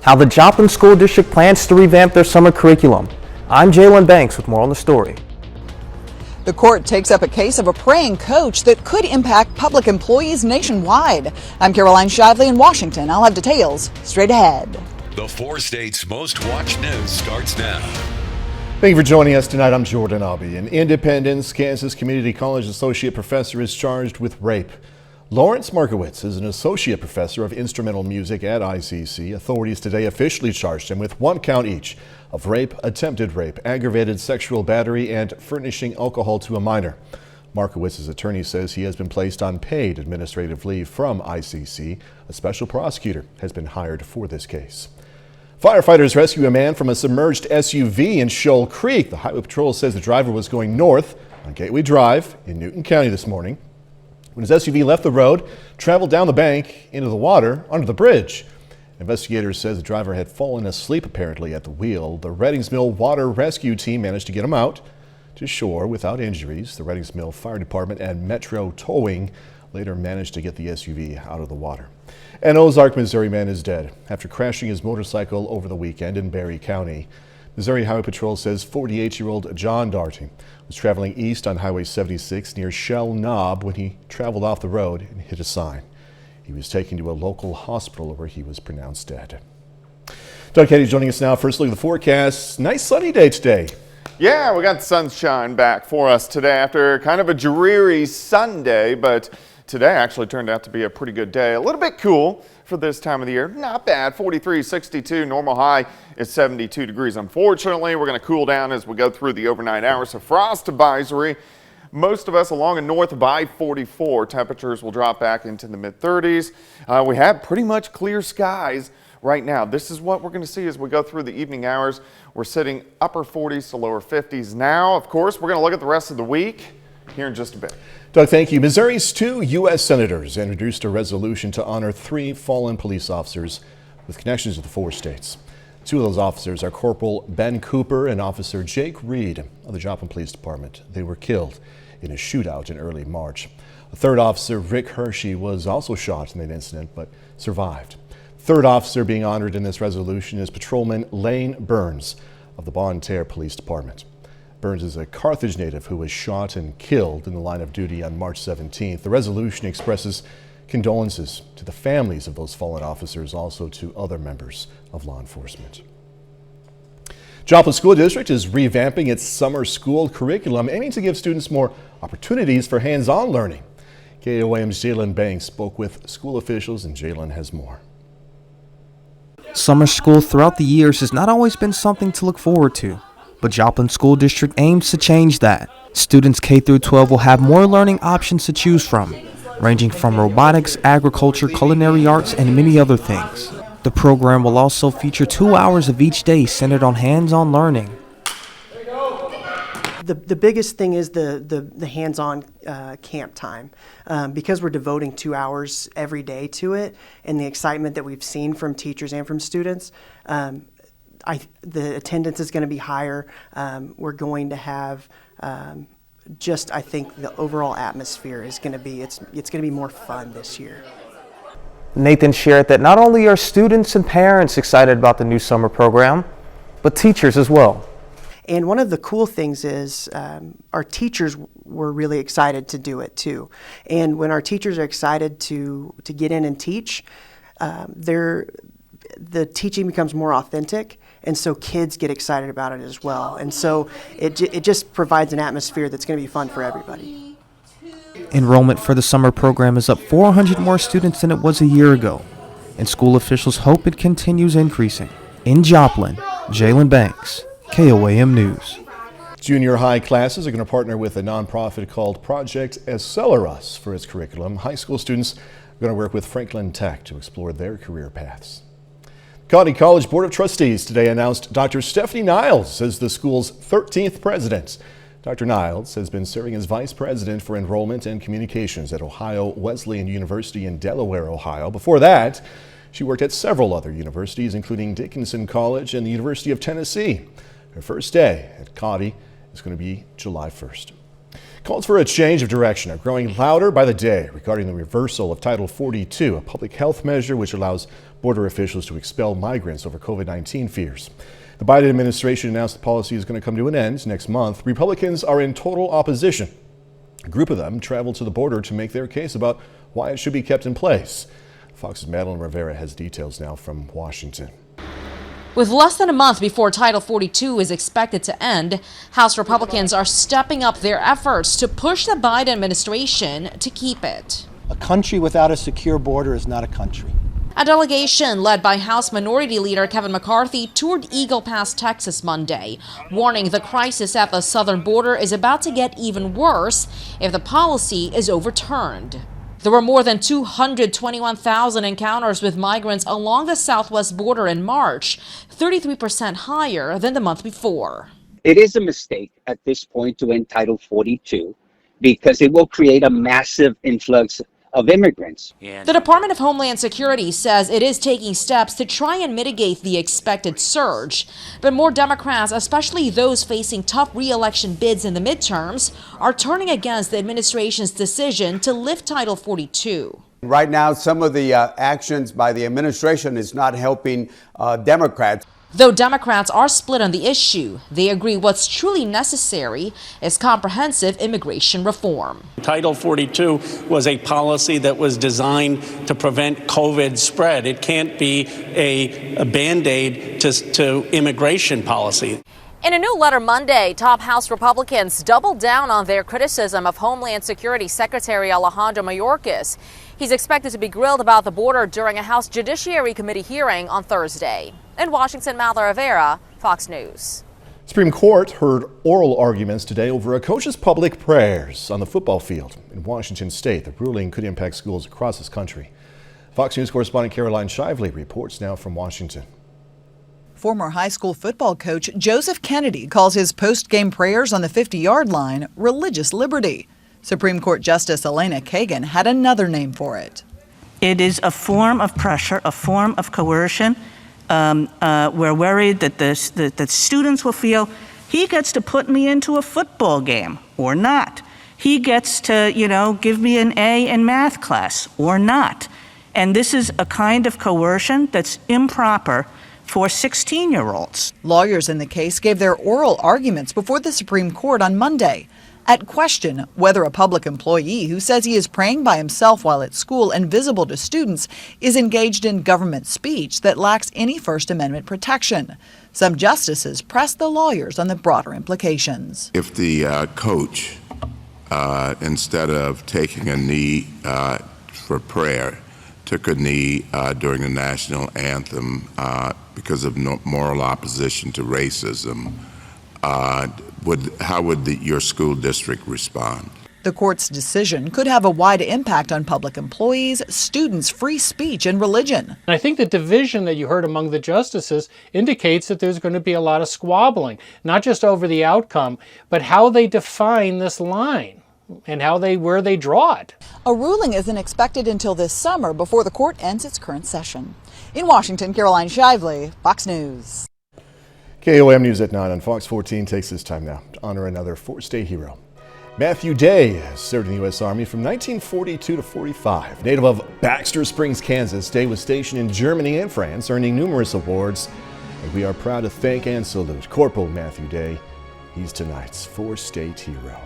how the Joplin School District plans to revamp their summer curriculum. I'm Jalen Banks with more on the story. The court takes up a case of a praying coach that could impact public employees nationwide. I'm Caroline Shively in Washington. I'll have details straight ahead. The 4 states' most watched news starts now. Thank you for joining us tonight. I'm Jordan Albee. An Independence, Kansas Community College associate professor is charged with rape. Lawrence Markowitz is an associate professor of instrumental music at ICC. Authorities today officially charged him with 1 count each of rape, attempted rape, aggravated sexual battery, and furnishing alcohol to a minor. Markowitz's attorney says he has been placed on paid administrative leave from ICC. A special prosecutor has been hired for this case. Firefighters rescue a man from a submerged SUV in Shoal Creek. The Highway Patrol says the driver was going north on Gateway Drive in Newton County this morning when his SUV left the road, traveled down the bank into the water under the bridge. Investigators says the driver had fallen asleep apparently at the wheel. The Reddings Mill Water Rescue Team managed to get him out to shore without injuries. The Reddings Mill Fire Department and Metro Towing later managed to get the SUV out of the water. An Ozark, Missouri man is dead after crashing his motorcycle over the weekend in Berry County. Missouri Highway Patrol says 48-year-old John Darty was traveling east on Highway 76 near Shell Knob when he traveled off the road and hit a sign. He was taken to a local hospital where he was pronounced dead. Doug Kenny joining us now. First look at the forecast. Nice sunny day today. Yeah, we got the sunshine back for us today after kind of a dreary Sunday, but today actually turned out to be a pretty good day. A little bit cool for this time of the year. Not bad. 43, 62. Normal high is 72 degrees. Unfortunately, we're going to cool down as we go through the overnight hours. So frost advisory. Most of us along and north of I-44. Temperatures will drop back into the mid-30s. We have pretty much clear skies right now. This is what we're going to see as we go through the evening hours. We're sitting upper 40s to lower 50s now. Of course, we're going to look at the rest of the week here in just a bit. Doug, thank you. Missouri's 2 U.S. senators introduced a resolution to honor 3 fallen police officers with connections to the 4 states. 2 of those officers are Corporal Ben Cooper and Officer Jake Reed of the Joplin Police Department. They were killed in a shootout in early March. A 3rd officer, Rick Hershey, was also shot in that incident but survived. 3rd officer being honored in this resolution is Patrolman Lane Burns of the Bonne Terre Police Department. Burns is a Carthage native who was shot and killed in the line of duty on March 17th. The resolution expresses condolences to the families of those fallen officers, also to other members of law enforcement. Joplin School District is revamping its summer school curriculum, aiming to give students more opportunities for hands-on learning. KOAM's Jalen Banks spoke with school officials, and Jalen has more. Summer school throughout the years has not always been something to look forward to, but Joplin School District aims to change that. Students K through 12 will have more learning options to choose from, ranging from robotics, agriculture, culinary arts, and many other things. The program will also feature 2 hours of each day centered on hands-on learning. The biggest thing is the hands-on camp time. Because we're devoting 2 hours every day to it, and the excitement that we've seen from teachers and from students, the attendance is going to be higher. We're going to have I think the overall atmosphere is going to be, it's going to be more fun this year. Nathan shared that not only are students and parents excited about the new summer program, but teachers as well. And one of the cool things is our teachers were really excited to do it too. And when our teachers are excited to get in and teach, the teaching becomes more authentic, and so kids get excited about it as well. And so it just provides an atmosphere that's going to be fun for everybody. Enrollment for the summer program is up 400 more students than it was a year ago, and school officials hope it continues increasing. In Joplin, Jalen Banks, KOAM News. Junior high classes are going to partner with a nonprofit called Project Accelerus for its curriculum. High school students are going to work with Franklin Tech to explore their career paths. County College Board of Trustees today announced Dr. Stephanie Niles as the school's 13th president. Dr. Niles has been serving as vice president for enrollment and communications at Ohio Wesleyan University in Delaware, Ohio. Before that, she worked at several other universities, including Dickinson College and the University of Tennessee. Her first day at County is going to be July 1st. Calls for a change of direction are growing louder by the day regarding the reversal of Title 42, a public health measure which allows border officials to expel migrants over COVID-19 fears. The Biden administration announced the policy is going to come to an end next month. Republicans are in total opposition. A group of them traveled to the border to make their case about why it should be kept in place. Fox's Madeline Rivera has details now from Washington. With less than a month before Title 42 is expected to end, House Republicans are stepping up their efforts to push the Biden administration to keep it. A country without a secure border is not a country. A delegation led by House Minority Leader Kevin McCarthy toured Eagle Pass, Texas Monday, warning the crisis at the southern border is about to get even worse if the policy is overturned. There were more than 221,000 encounters with migrants along the southwest border in March, 33% higher than the month before. It is a mistake at this point to end Title 42 because it will create a massive influx of immigrants. The Department of Homeland Security says it is taking steps to try and mitigate the expected surge. But more Democrats, especially those facing tough re-election bids in the midterms, are turning against the administration's decision to lift Title 42. Right now, some of the actions by the administration is not helping Democrats. Though Democrats are split on the issue, they agree what's truly necessary is comprehensive immigration reform. Title 42 was a policy that was designed to prevent COVID spread. It can't be a Band-Aid to immigration policy. In a new letter Monday, top House Republicans doubled down on their criticism of Homeland Security Secretary Alejandro Mayorkas. He's expected to be grilled about the border during a House Judiciary Committee hearing on Thursday. In Washington, Madeline Rivera, Fox News. Supreme Court heard oral arguments today over a coach's public prayers on the football field in Washington State. The ruling could impact schools across this country. Fox News correspondent Caroline Shively reports now from Washington. Former high school football coach Joseph Kennedy calls his post-game prayers on the 50-yard line religious liberty. Supreme Court Justice Elena Kagan had another name for it. It is a form of pressure, a form of coercion. We're worried that that students will feel he gets to put me into a football game or not. He gets to, give me an A in math class or not. And this is a kind of coercion that's improper for 16-year-olds. Lawyers in the case gave their oral arguments before the Supreme Court on Monday. At question whether a public employee who says he is praying by himself while at school and visible to students is engaged in government speech that lacks any First Amendment protection. Some justices pressed the lawyers on the broader implications. If the coach, instead of taking a knee for prayer, took a knee during the national anthem because of moral opposition to racism, how would your school district respond? The court's decision could have a wide impact on public employees, students, free speech, and religion. And I think the division that you heard among the justices indicates that there's going to be a lot of squabbling, not just over the outcome, but how they define this line and where they draw it. A ruling isn't expected until this summer before the court ends its current session. In Washington, Caroline Shively, Fox News. KOM News at 9 on Fox 14 takes this time now to honor another four-state hero. Matthew Day served in the U.S. Army from 1942 to 45. Native of Baxter Springs, Kansas, Day was stationed in Germany and France, earning numerous awards. And we are proud to thank and salute Corporal Matthew Day. He's tonight's four-state hero.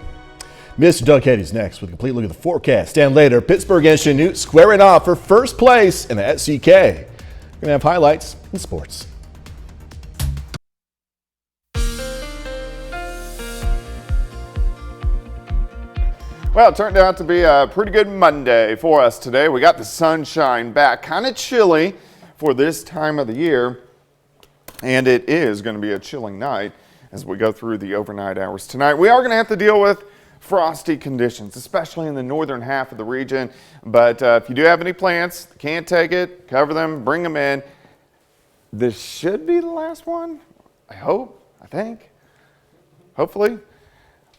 Mr. Doug Heddy's next with a complete look at the forecast. And later, Pittsburgh and Chanute squaring off for first place in the SEK. We're going to have highlights in sports. Well, it turned out to be a pretty good Monday for us today. We got the sunshine back, kind of chilly for this time of the year, and it is going to be a chilling night as we go through the overnight hours tonight. We are going to have to deal with frosty conditions, especially in the northern half of the region, but if you do have any plants, can't take it, cover them, bring them in. This should be the last one, I hope, I think, hopefully.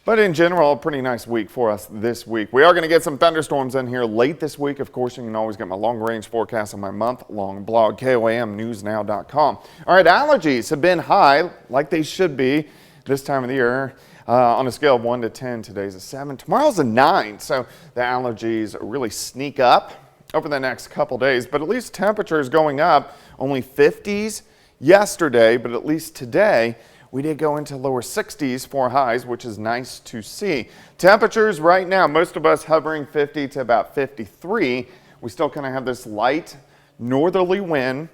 But in general, a pretty nice week for us this week. We are going to get some thunderstorms in here late this week. Of course, you can always get my long-range forecast on my month-long blog, KOAMnewsnow.com. All right, allergies have been high, like they should be this time of the year. On a scale of 1 to 10, today's a 7. Tomorrow's a 9, so the allergies really sneak up over the next couple days, but at least temperatures going up. Only 50s yesterday, but at least today we did go into lower 60s for highs, which is nice to see. Temperatures right now, most of us hovering 50 to about 53. We still kind of have this light northerly wind,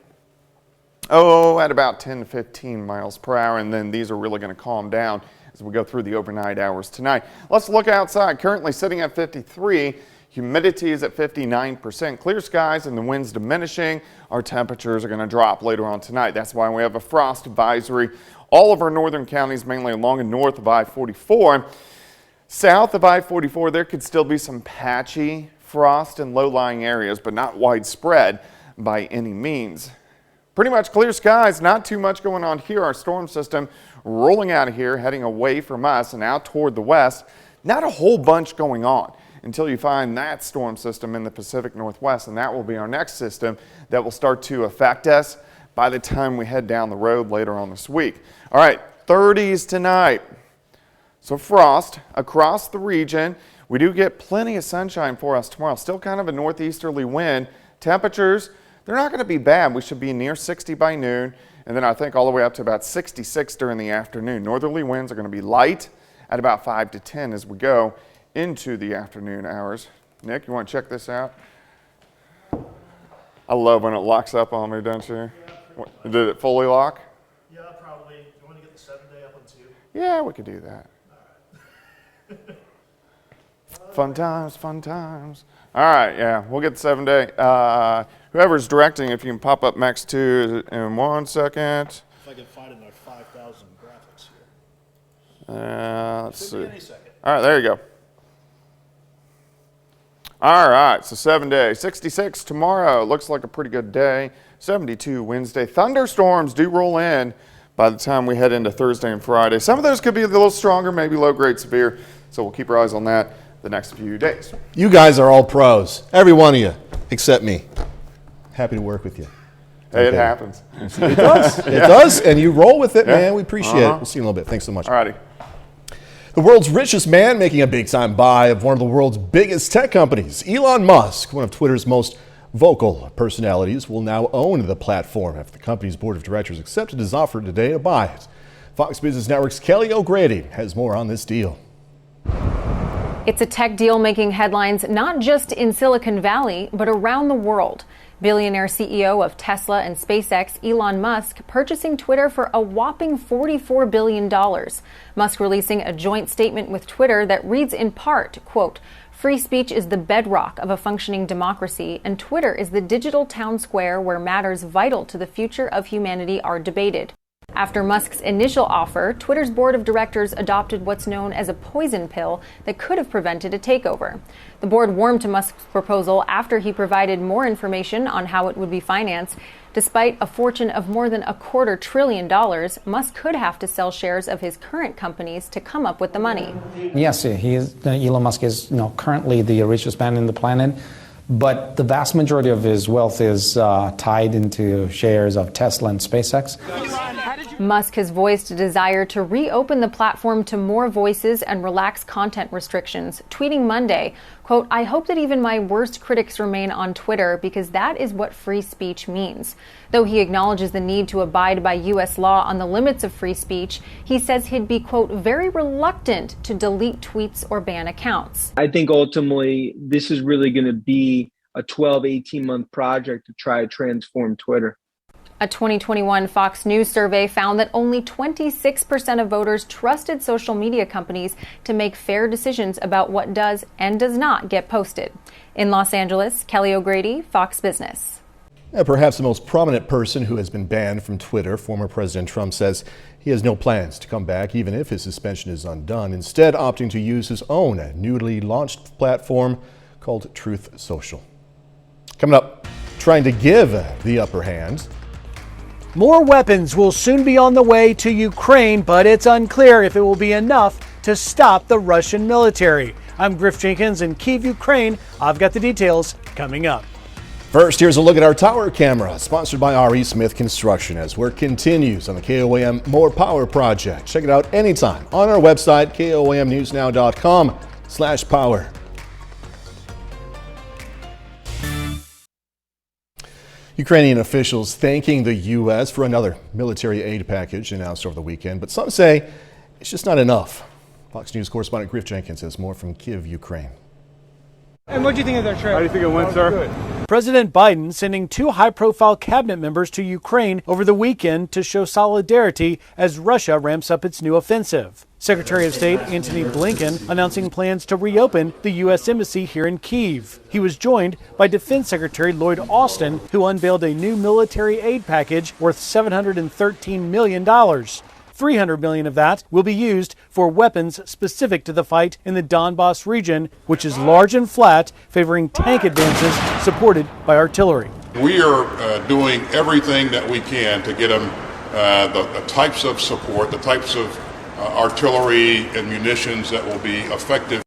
at about 10 to 15 miles per hour, and then these are really going to calm down as we go through the overnight hours tonight. Let's look outside. Currently sitting at 53. Humidity is at 59%. Clear skies and the wind's diminishing. Our temperatures are going to drop later on tonight. That's why we have a frost advisory. All of our northern counties, mainly along and north of I-44. South of I-44, there could still be some patchy frost in low-lying areas, but not widespread by any means. Pretty much clear skies, not too much going on here. Our storm system rolling out of here, heading away from us and out toward the west. Not a whole bunch going on until you find that storm system in the Pacific Northwest, and that will be our next system that will start to affect us by the time we head down the road later on this week. All right, 30s tonight. So frost across the region. We do get plenty of sunshine for us tomorrow. Still kind of a northeasterly wind. Temperatures, they're not going to be bad. We should be near 60 by noon, and then I think all the way up to about 66 during the afternoon. Northerly winds are going to be light at about 5 to 10 as we go into the afternoon hours. Nick, you want to check this out? I love when it locks up on me, don't you? What, did it fully lock? Yeah, probably. Do you want to get the 7-day up on 2? Yeah, we could do that. Fun times, fun times. All right, yeah, we'll get the 7-day. Whoever's directing, if you can pop up Max 2 in 1 second. If I can find enough 5,000 graphics here. Let's see. All right, there you go. All right, so 7-day, 66 tomorrow. Looks like a pretty good day. 72 Wednesday. Thunderstorms do roll in by the time we head into Thursday and Friday. Some of those could be a little stronger, maybe low-grade severe. So we'll keep our eyes on that the next few days. You guys are all pros. Every one of you, except me. Happy to work with you. Hey, it happens. It does. It does, and you roll with it, man. We appreciate it. We'll see you in a little bit. Thanks so much. All righty. The world's richest man making a big-time buy of one of the world's biggest tech companies. Elon Musk, one of Twitter's most vocal personalities, will now own the platform after the company's board of directors accepted his offer today to buy it. Fox Business Network's Kelly O'Grady has more on this deal. It's a tech deal making headlines not just in Silicon Valley, but around the world. Billionaire CEO of Tesla and SpaceX, Elon Musk, purchasing Twitter for a whopping $44 billion. Musk releasing a joint statement with Twitter that reads in part, quote, "Free speech is the bedrock of a functioning democracy, and Twitter is the digital town square where matters vital to the future of humanity are debated." After Musk's initial offer, Twitter's board of directors adopted what's known as a poison pill that could have prevented a takeover. The board warmed to Musk's proposal after he provided more information on how it would be financed. Despite a fortune of more than $250 billion, Musk could have to sell shares of his current companies to come up with the money. Yes, Elon Musk is currently the richest man in the planet. But the vast majority of his wealth is tied into shares of Tesla and SpaceX. Musk has voiced a desire to reopen the platform to more voices and relax content restrictions, tweeting Monday, quote, "I hope that even my worst critics remain on Twitter because that is what free speech means." Though he acknowledges the need to abide by U.S. law on the limits of free speech, he says he'd be, quote, "very reluctant to delete tweets or ban accounts." I think ultimately this is really going to be a 12, 18-month project to try to transform Twitter. A 2021 Fox News survey found that only 26% of voters trusted social media companies to make fair decisions about what does and does not get posted. In Los Angeles, Kelly O'Grady, Fox Business. Perhaps the most prominent person who has been banned from Twitter, former President Trump says he has no plans to come back even if his suspension is undone, instead opting to use his own newly launched platform called Truth Social. Coming up, trying to give the upper hand. More weapons will soon be on the way to Ukraine, but it's unclear if it will be enough to stop the Russian military. I'm Griff Jenkins in Kyiv, Ukraine. I've got the details coming up. First, here's a look at our tower camera, sponsored by R.E. Smith Construction, as work continues on the KOAM More Power project. Check it out anytime on our website, koamnewsnow.com/power. Ukrainian officials thanking the U.S. for another military aid package announced over the weekend, but some say it's just not enough. Fox News correspondent Griff Jenkins has more from Kyiv, Ukraine. And what do you think of their trip? How do you think it went, sir? Good. President Biden sending 2 high-profile cabinet members to Ukraine over the weekend to show solidarity as Russia ramps up its new offensive. Secretary of State Antony Blinken announcing plans to reopen the U.S. Embassy here in Kyiv. He was joined by Defense Secretary Lloyd Austin, who unveiled a new military aid package worth $713 million. $300 million of that will be used for weapons specific to the fight in the Donbas region, which is large and flat, favoring tank advances supported by artillery. We are doing everything that we can to get them the types of support, the types of artillery and munitions that will be effective.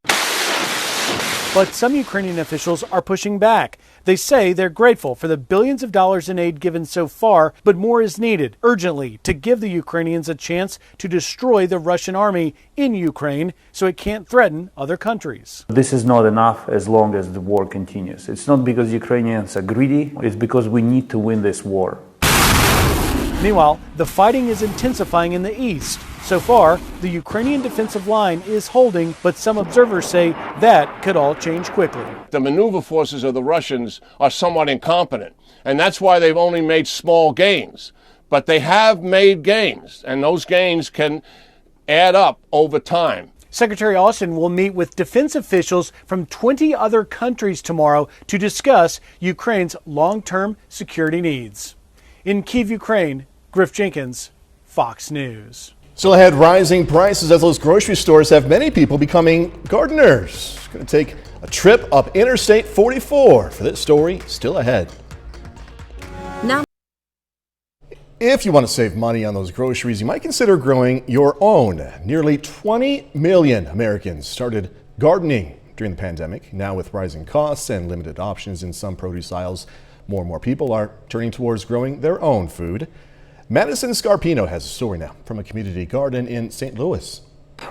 But some Ukrainian officials are pushing back. They say they're grateful for the billions of dollars in aid given so far, but more is needed urgently to give the Ukrainians a chance to destroy the Russian army in Ukraine so it can't threaten other countries. This is not enough as long as the war continues. It's not because Ukrainians are greedy, it's because we need to win this war. Meanwhile, the fighting is intensifying in the east. So far, the Ukrainian defensive line is holding, but some observers say that could all change quickly. The maneuver forces of the Russians are somewhat incompetent, and that's why they've only made small gains. But they have made gains, and those gains can add up over time. Secretary Austin will meet with defense officials from 20 other countries tomorrow to discuss Ukraine's long-term security needs. In Kyiv, Ukraine, Griff Jenkins, Fox News. Still ahead, rising prices as those grocery stores have many people becoming gardeners. Going to take a trip up Interstate 44 for this story. Still ahead. Now, if you want to save money on those groceries, you might consider growing your own. Nearly 20 million Americans started gardening during the pandemic. Now with rising costs and limited options in some produce aisles, more and more people are turning towards growing their own food. Madison Scarpino has a story now from a community garden in St. Louis.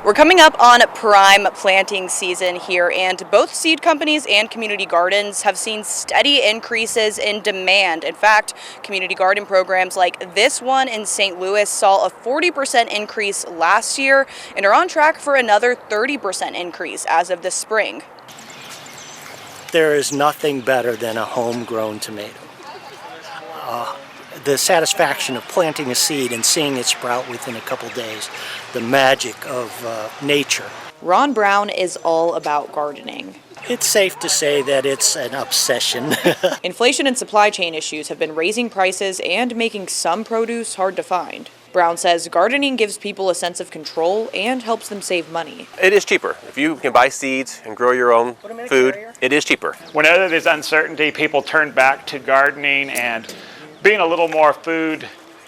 We're coming up on prime planting season here, and both seed companies and community gardens have seen steady increases in demand. In fact, community garden programs like this one in St. Louis saw a 40% increase last year and are on track for another 30% increase as of this spring. There is nothing better than a homegrown tomato. The satisfaction of planting a seed and seeing it sprout within a couple days, the magic of nature. Ron Brown is all about gardening. It's safe to say that it's an obsession. Inflation and supply chain issues have been raising prices and making some produce hard to find. Brown says gardening gives people a sense of control and helps them save money. It is cheaper. If you can buy seeds and grow your own food, it is cheaper. Whenever there's uncertainty, people turn back to gardening and being a little more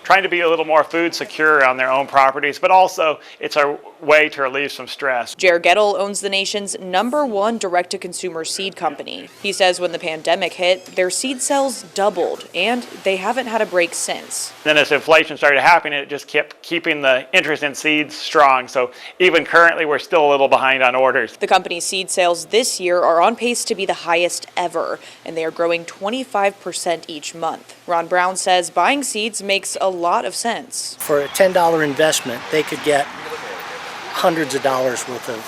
trying to be a little more food secure on their own properties, but also it's a way to relieve some stress. Jer Gettle owns the nation's #1 direct-to-consumer seed company. He says when the pandemic hit, their seed sales doubled, and they haven't had a break since. Then as inflation started happening, it just kept keeping the interest in seeds strong. So even currently, we're still a little behind on orders. The company's seed sales this year are on pace to be the highest ever, and they are growing 25% each month. Ron Brown says buying seeds makes a lot of sense. For a $10 investment, they could get hundreds of dollars worth of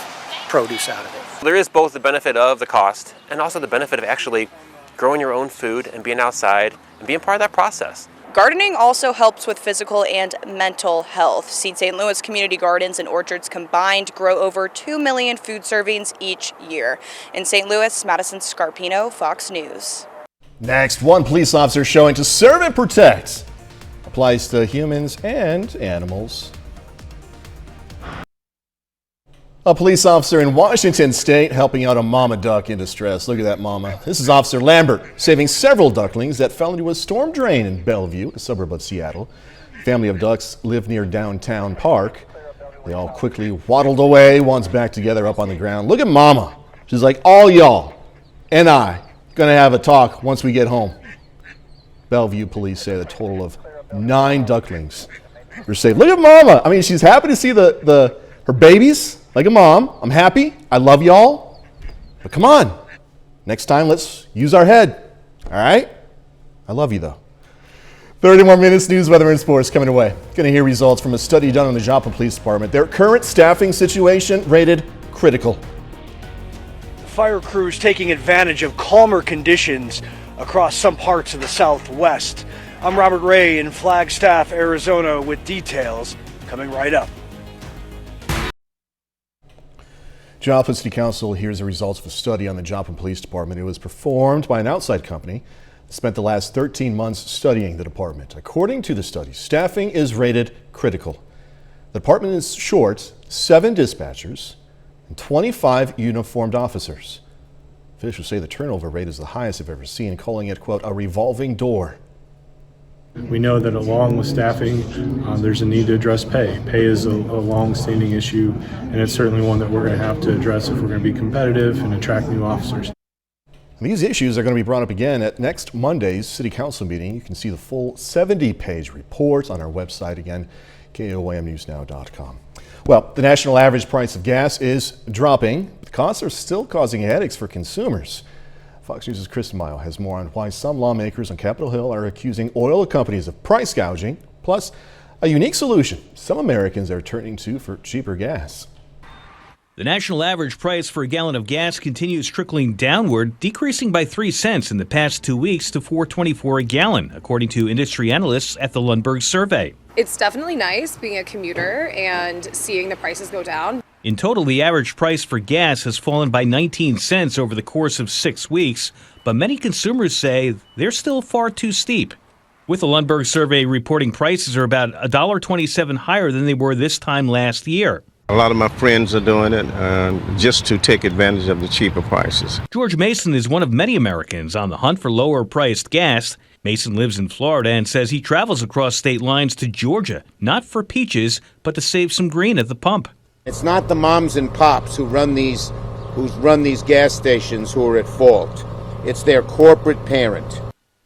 produce out of it. There is both the benefit of the cost and also the benefit of actually growing your own food and being outside and being part of that process. Gardening also helps with physical and mental health. Seed St. Louis community gardens and orchards combined grow over 2 million food servings each year. In St. Louis, Madison Scarpino, Fox News. Next, one police officer showing to serve and protect applies to humans and animals. A police officer in Washington State helping out a mama duck in distress. Look at that mama. This is Officer Lambert saving several ducklings that fell into a storm drain in Bellevue, a suburb of Seattle. A family of ducks live near downtown park. They all quickly waddled away once back together up on the ground. Look at mama. She's like, all y'all and I gonna have a talk once we get home. Bellevue police say the total of 9 ducklings were saved. Look at mama. I mean, she's happy to see her babies. Like a mom, I'm happy. I love y'all. But come on. Next time, let's use our head. All right? I love you, though. 30 more minutes, news, weather, and sports coming away. Going to hear results from a study done on the Joplin Police Department. Their current staffing situation rated critical. Fire crews taking advantage of calmer conditions across some parts of the Southwest. I'm Robert Ray in Flagstaff, Arizona, with details coming right up. Joplin City Council hears the results of a study on the Joplin Police Department. It was performed by an outside company that spent the last 13 months studying the department. According to the study, staffing is rated critical. The department is short 7 dispatchers and 25 uniformed officers. Officials say the turnover rate is the highest they've ever seen, calling it, quote, a revolving door. We know that along with staffing, there's a need to address pay. Pay is a long-standing issue, and it's certainly one that we're going to have to address if we're going to be competitive and attract new officers. These issues are going to be brought up again at next Monday's City Council meeting. You can see the full 70-page report on our website, again, KOAMnewsnow.com. Well, the national average price of gas is dropping, but the costs are still causing headaches for consumers. Fox News' Kristen Mayo has more on why some lawmakers on Capitol Hill are accusing oil companies of price gouging, plus a unique solution some Americans are turning to for cheaper gas. The national average price for a gallon of gas continues trickling downward, decreasing by 3 cents in the past 2 weeks to $4.24 a gallon, according to industry analysts at the Lundberg survey. It's definitely nice being a commuter and seeing the prices go down. In total, the average price for gas has fallen by 19 cents over the course of 6 weeks, but many consumers say they're still far too steep. With the Lundberg survey reporting prices are about $1.27 higher than they were this time last year. A lot of my friends are doing it just to take advantage of the cheaper prices. George Mason is one of many Americans on the hunt for lower-priced gas. Mason lives in Florida and says he travels across state lines to Georgia, not for peaches, but to save some green at the pump. It's not the moms and pops who run these gas stations who are at fault. It's their corporate parent.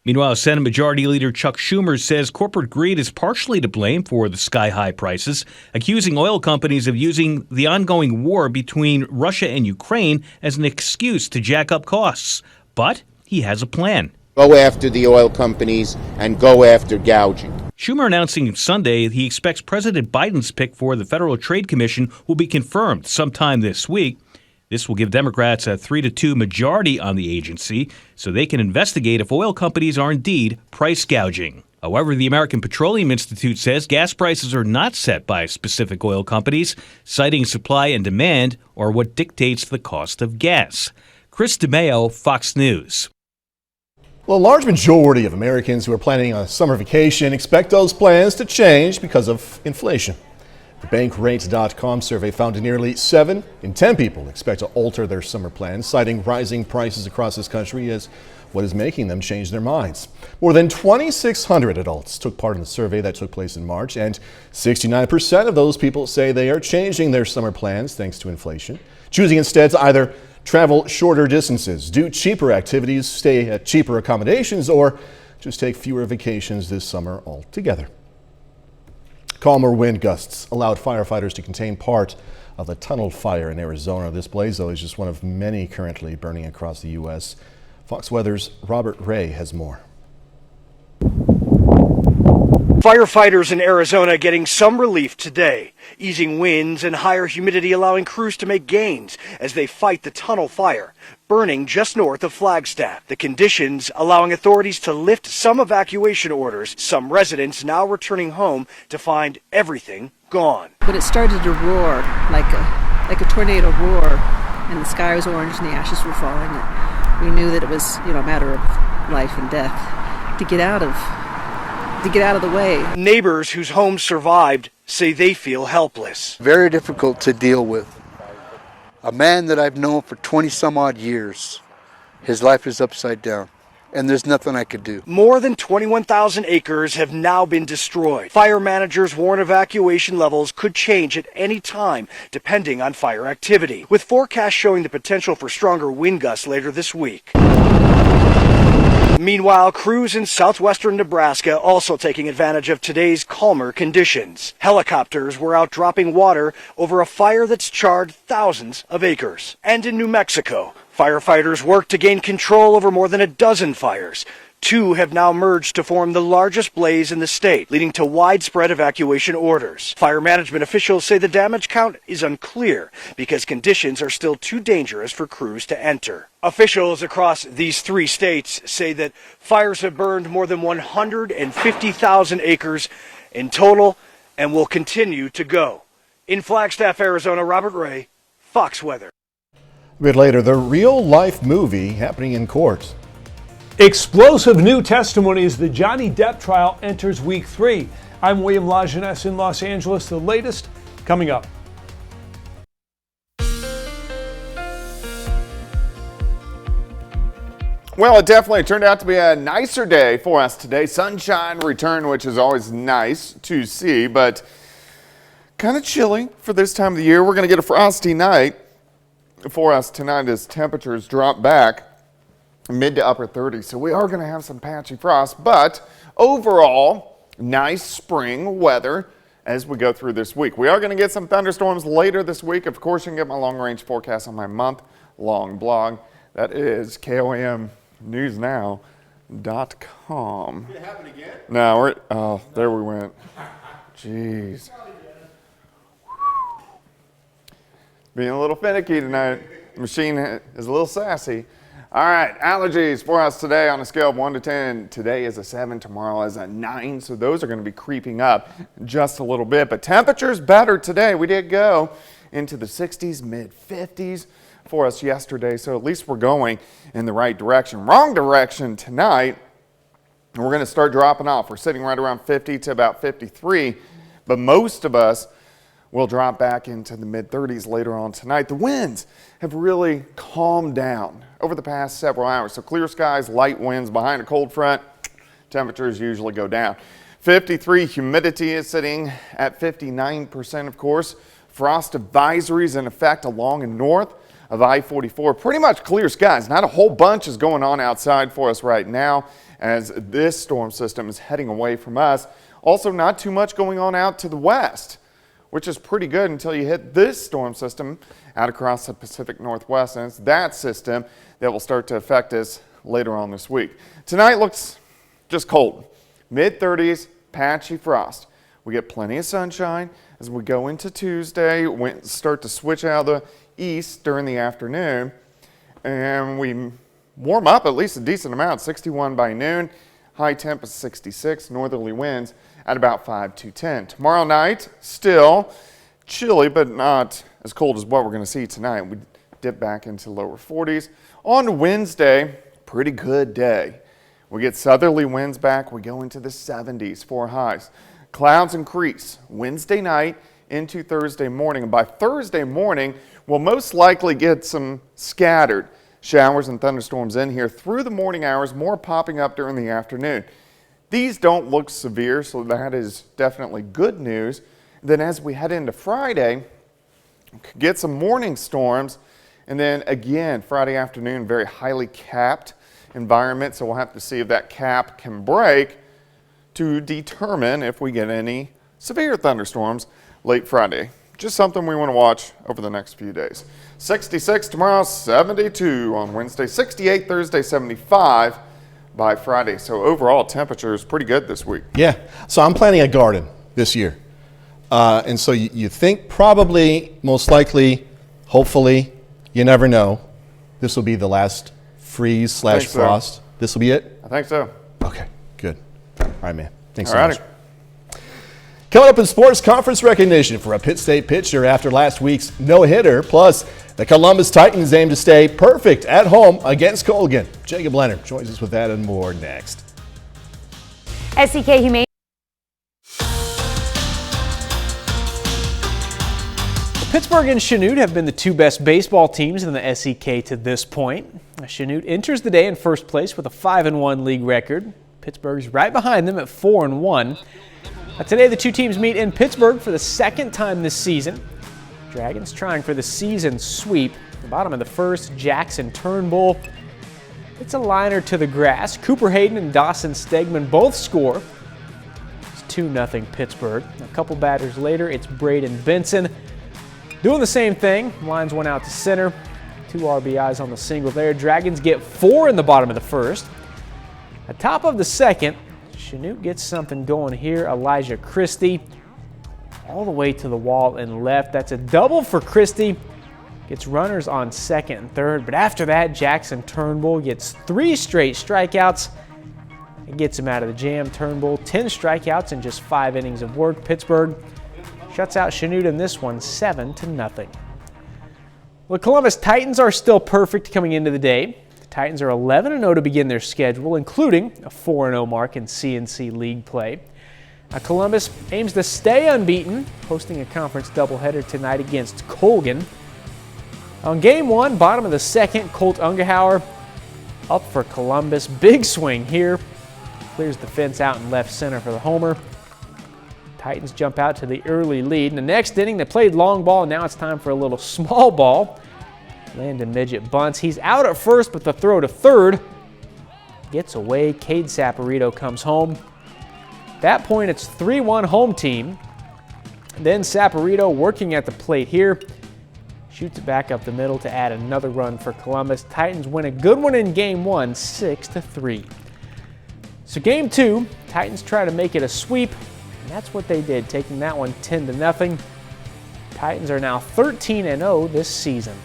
Meanwhile, Senate Majority Leader Chuck Schumer says corporate greed is partially to blame for the sky-high prices, accusing oil companies of using the ongoing war between Russia and Ukraine as an excuse to jack up costs. But he has a plan. Go after the oil companies and go after gouging. Schumer announcing Sunday he expects President Biden's pick for the Federal Trade Commission will be confirmed sometime this week. This will give Democrats a 3-2 majority on the agency, so they can investigate if oil companies are indeed price gouging. However, the American Petroleum Institute says gas prices are not set by specific oil companies, citing supply and demand are what dictates the cost of gas. Chris DeMayo, Fox News. Well, a large majority of Americans who are planning a summer vacation expect those plans to change because of inflation. The Bankrate.com survey found nearly 7 in 10 people expect to alter their summer plans, citing rising prices across this country as what is making them change their minds. More than 2,600 adults took part in the survey that took place in March, and 69% of those people say they are changing their summer plans thanks to inflation, choosing instead to either travel shorter distances, do cheaper activities, stay at cheaper accommodations, or just take fewer vacations this summer altogether. Calmer wind gusts allowed firefighters to contain part of the tunnel fire in Arizona. This blaze, though, is just one of many currently burning across the U.S. Fox Weather's Robert Ray has more. Firefighters in Arizona getting some relief today. Easing winds and higher humidity allowing crews to make gains as they fight the tunnel fire, burning just north of Flagstaff. The conditions allowing authorities to lift some evacuation orders. Some residents now returning home to find everything gone. But it started to roar like a tornado roar, and the sky was orange and the ashes were falling. We knew that it was, a matter of life and death to get out of the way. Neighbors whose homes survived say they feel helpless. Very difficult to deal with. A man that I've known for 20 some odd years, his life is upside down, and there's nothing I could do. More than 21,000 acres have now been destroyed. Fire managers warn evacuation levels could change at any time, depending on fire activity, with forecasts showing the potential for stronger wind gusts later this week. Meanwhile, crews in southwestern Nebraska also taking advantage of today's calmer conditions. Helicopters were out dropping water over a fire that's charred thousands of acres. And in New Mexico, firefighters worked to gain control over more than a dozen fires. Two have now merged to form the largest blaze in the state, leading to widespread evacuation orders. Fire management officials say the damage count is unclear because conditions are still too dangerous for crews to enter. Officials across these 3 states say that fires have burned more than 150,000 acres in total and will continue to go. In Flagstaff, Arizona, Robert Ray, Fox Weather. A bit later, the real-life movie happening in court. Explosive new testimony as the Johnny Depp trial enters week 3. I'm William Lajeunesse in Los Angeles. The latest coming up. Well, it definitely turned out to be a nicer day for us today. Sunshine returned, which is always nice to see, but kind of chilly for this time of the year. We're going to get a frosty night for us tonight as temperatures drop back mid to upper 30s. So we are going to have some patchy frost, but overall, nice spring weather as we go through this week. We are going to get some thunderstorms later this week. Of course, you can get my long-range forecast on my month-long blog. That is KOMNewsNow.com. Did it happen again? No, there we went. Jeez. Being a little finicky tonight. The machine is a little sassy. All right, allergies for us today on a scale of 1 to 10. Today is a 7, tomorrow is a 9, so those are going to be creeping up just a little bit. But temperatures better today. We did go into the 60s, mid-50s for us yesterday, so at least we're going in the right direction. Wrong direction tonight, we're going to start dropping off. We're sitting right around 50 to about 53, but most of us will drop back into the mid-30s later on tonight. The winds have really calmed down over the past several hours. So clear skies, light winds behind a cold front, temperatures usually go down. 53, humidity is sitting at 59%, of course. Frost advisories in effect along and north of I-44. Pretty much clear skies. Not a whole bunch is going on outside for us right now as this storm system is heading away from us. Also, not too much going on out to the west, which is pretty good until you hit this storm system out across the Pacific Northwest, and it's that system that will start to affect us later on this week. Tonight looks just cold. Mid-30s, patchy frost. We get plenty of sunshine as we go into Tuesday. We start to switch out of the east during the afternoon, and we warm up at least a decent amount. 61 by noon, high temp is 66, northerly winds at about 5 to 10. Tomorrow night, still chilly, but not as cold as what we're going to see tonight. We dip back into lower 40s. On Wednesday, pretty good day. We get southerly winds back. We go into the 70s for highs. Clouds increase Wednesday night into Thursday morning. And by Thursday morning, we'll most likely get some scattered showers and thunderstorms in here through the morning hours, more popping up during the afternoon. These don't look severe, so that is definitely good news. Then as we head into Friday, get some morning storms, and then again, Friday afternoon, very highly capped environment, so we'll have to see if that cap can break to determine if we get any severe thunderstorms late Friday. Just something we want to watch over the next few days. 66 tomorrow, 72 on Wednesday, 68 Thursday, 75 by Friday. So overall temperature is pretty good this week. Yeah, so I'm planting a garden this year. And so you think probably, most likely, hopefully, you never know, this will be the last freeze/frost. So. This will be it? I think so. Okay, good. All right, man. Thanks so much. Coming up in sports, conference recognition for a Pitt State pitcher after last week's no-hitter. Plus, the Columbus Titans aim to stay perfect at home against Colgan. Jacob Leonard joins us with that and more next. SEK Humane. Pittsburgh and Chanute have been the two best baseball teams in the SEK to this point. Chanute enters the day in first place with a 5-1 league record. Pittsburgh's right behind them at 4-1. Today the two teams meet in Pittsburgh for the second time this season. Dragons trying for the season sweep. The bottom of the first, Jackson Turnbull. It's a liner to the grass. Cooper Hayden and Dawson Stegman both score. It's 2-0 Pittsburgh. A couple batters later, it's Braden Benson doing the same thing. Lines one out to center. 2 RBIs on the single there. Dragons get 4 in the bottom of the first. At top of the second, Chanute gets something going here. Elijah Christie all the way to the wall and left. That's a double for Christie. Gets runners on second and third, but after that, Jackson Turnbull gets 3 straight strikeouts. It gets him out of the jam. Turnbull, 10 strikeouts in just 5 innings of work. Pittsburgh shuts out Chanute in this one, 7-0. The Columbus Titans are still perfect coming into the day. The Titans are 11-0 to begin their schedule, including a 4-0 mark in CNC League play. Now, Columbus aims to stay unbeaten, hosting a conference doubleheader tonight against Colgan. On game 1, bottom of the second, Colt Ungehauer up for Columbus. Big swing here. Clears the fence out in left center for the homer. Titans jump out to the early lead. In the next inning, they played long ball. Now it's time for a little small ball. Landon Midget bunts. He's out at first, but the throw to third gets away. Cade Saporito comes home. At that point, it's 3-1 home team. Then Saporito working at the plate here. Shoots it back up the middle to add another run for Columbus. Titans win a good one in game 1, 6-3. So game 2, Titans try to make it a sweep, and that's what they did, taking that one 10-0. Titans are now 13-0 this season.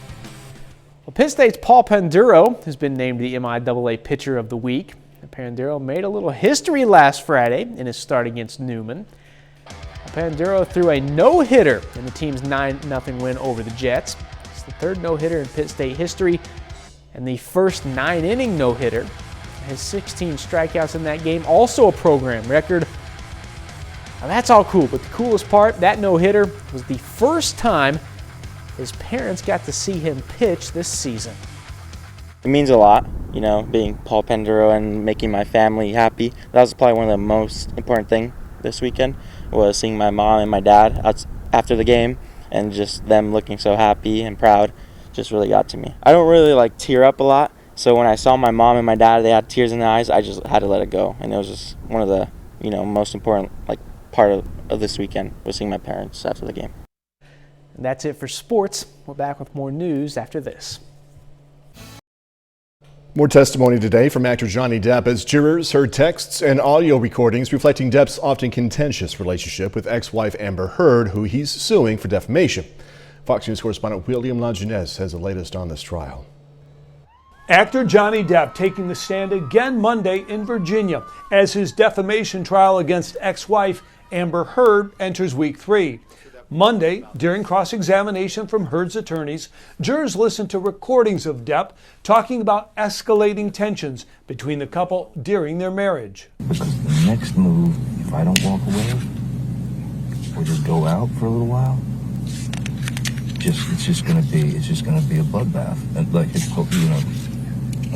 Well, Penn State's Paul Penduro has been named the MIAA Pitcher of the Week. Penduro made a little history last Friday in his start against Newman. Penduro threw a no-hitter in the team's 9-0 win over the Jets. It's the third no-hitter in Penn State history and the first 9-inning no-hitter. His 16 strikeouts in that game, also a program record. Now that's all cool, but the coolest part, that no-hitter was the first time his parents got to see him pitch this season. It means a lot, you know, being Paul Penduro and making my family happy. That was probably one of the most important things this weekend, was seeing my mom and my dad after the game, and just them looking so happy and proud just really got to me. I don't really tear up a lot, so when I saw my mom and my dad, they had tears in their eyes, I just had to let it go, and it was just one of the most important part of this weekend was seeing my parents after the game. And that's it for sports. We're back with more news after this. More testimony today from actor Johnny Depp as jurors heard texts and audio recordings reflecting Depp's often contentious relationship with ex-wife Amber Heard, who he's suing for defamation. Fox News correspondent William LaJeunesse has the latest on this trial. Actor Johnny Depp taking the stand again Monday in Virginia as his defamation trial against ex-wife Amber Heard enters week 3. Monday, during cross-examination from Heard's attorneys, jurors listened to recordings of Depp talking about escalating tensions between the couple during their marriage. Because the next move, if I don't walk away or just go out for a little while, it's just gonna be a bloodbath, and like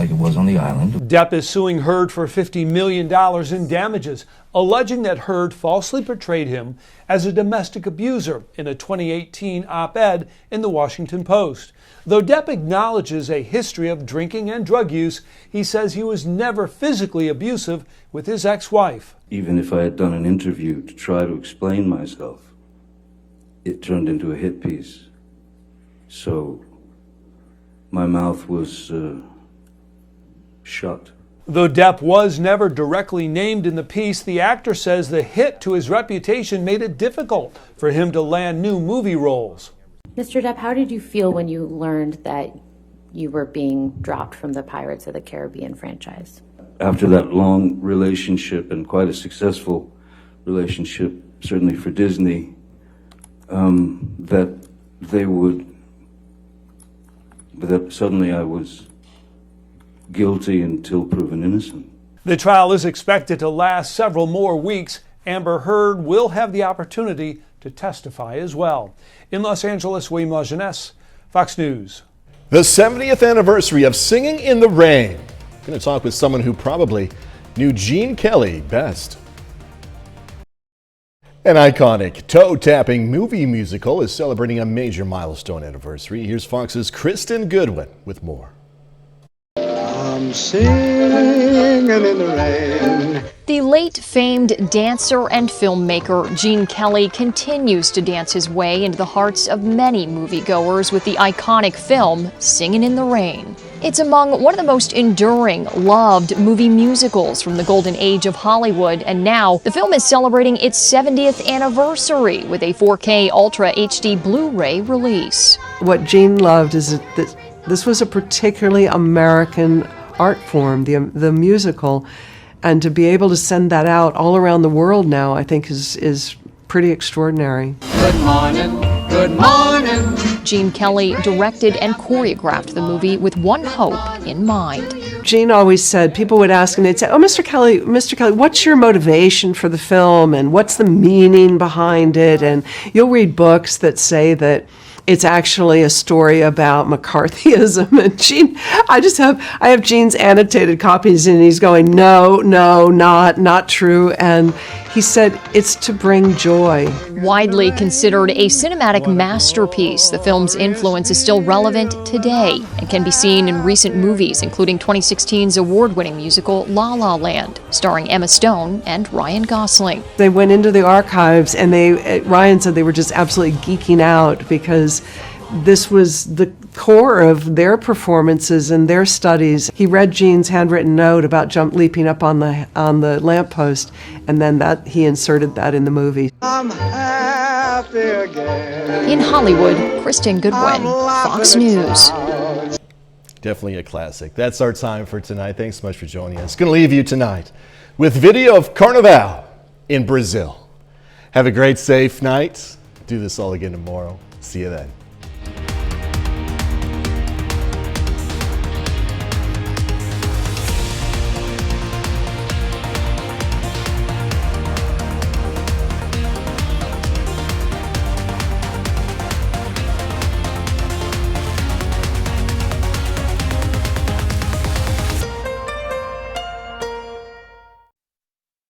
it was on the island. Depp is suing Heard for $50 million in damages, alleging that Heard falsely portrayed him as a domestic abuser in a 2018 op-ed in the Washington Post. Though Depp acknowledges a history of drinking and drug use, he says he was never physically abusive with his ex-wife. Even if I had done an interview to try to explain myself, it turned into a hit piece. So my mouth was shut. Though Depp was never directly named in the piece, the actor says the hit to his reputation made it difficult for him to land new movie roles. Mr. Depp, how did you feel when you learned that you were being dropped from the Pirates of the Caribbean franchise? After that long relationship, and quite a successful relationship, certainly for Disney, that suddenly I was guilty until proven innocent. The trial is expected to last several more weeks. Amber Heard will have the opportunity to testify as well. In Los Angeles, William LaJeunesse, Fox News. The 70th anniversary of Singing in the Rain. I'm going to talk with someone who probably knew Gene Kelly best. An iconic toe-tapping movie musical is celebrating a major milestone anniversary. Here's Fox's Kristen Goodwin with more. I'm singing in the rain. The late famed dancer and filmmaker Gene Kelly continues to dance his way into the hearts of many moviegoers with the iconic film Singing in the Rain. It's among one of the most enduring, loved movie musicals from the golden age of Hollywood, and now the film is celebrating its 70th anniversary with a 4K Ultra HD Blu-ray release. What Gene loved is that this was a particularly American art form, the musical, and to be able to send that out all around the world now, I think is pretty extraordinary. Good morning, good morning. Gene Kelly directed and choreographed the movie with one hope in mind. Gene always said, people would ask him, they'd say, "Oh, Mr. Kelly, what's your motivation for the film, and what's the meaning behind it?" And you'll read books that say that it's actually a story about McCarthyism. And Gene, I have Gene's annotated copies, and he's going, no, not true. And he said it's to bring joy. Widely considered a cinematic masterpiece, the film's influence is still relevant today and can be seen in recent movies, including 2016's award-winning musical La La Land, starring Emma Stone and Ryan Gosling. They went into the archives, and Ryan said they were just absolutely geeking out because this was the core of their performances and their studies. He read Gene's handwritten note about leaping up on the lamppost, and then he inserted that in the movie. I'm happy again. In Hollywood, Kristen Goodwin, Fox News. Definitely a classic. That's our time for tonight. Thanks so much for joining us. Going to leave you tonight with video of Carnival in Brazil. Have a great, safe night. Do this all again tomorrow. See you then.